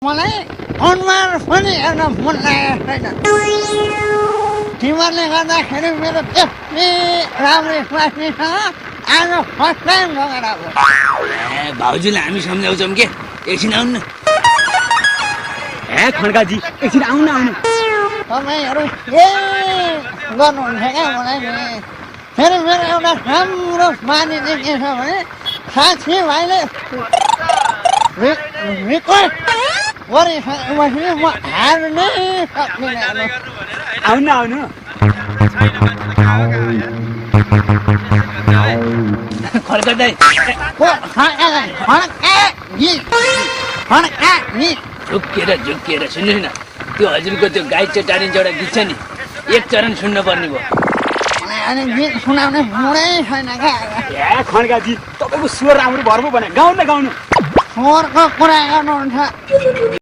मलाई अनुहार पनि हेर्न मन लागेको छैन। तिमीहरूले गर्दाखेरि मेरो त्यति राम्रो स्वास्नीसँग आज फर्स्ट टाइम झगडा भयो। भाउजूलाई हामी सम्झाउँछौँ के, एकछिन आउनु न। खड्काजी एकछिन आउनु आउनु। तपाईँहरू के गर्नुहुन्छ क्या मलाई नि। फेरि मेरो एउटा राम्रो बानी चाहिँ के छ भने साथीभाइले रिक्वेस्ट गरिसकेपछि म हार्नै सक्दिनँ। आउनु आउनु। खड्का दाइ झुक्किएर सुन्नुहोस् न, त्यो हजुरको त्यो गाई चटारिन्छ एउटा गीत छ नि, एक चरण सुन्न पर्ने भयो। अनि गीत सुनाउने मुडै छैन क्या। खड्काजी तपाईँको स्वर राम्रो भएर पो भने गाउनु न गाउनु। स्वरको कुरा गर्नुहुन्छ।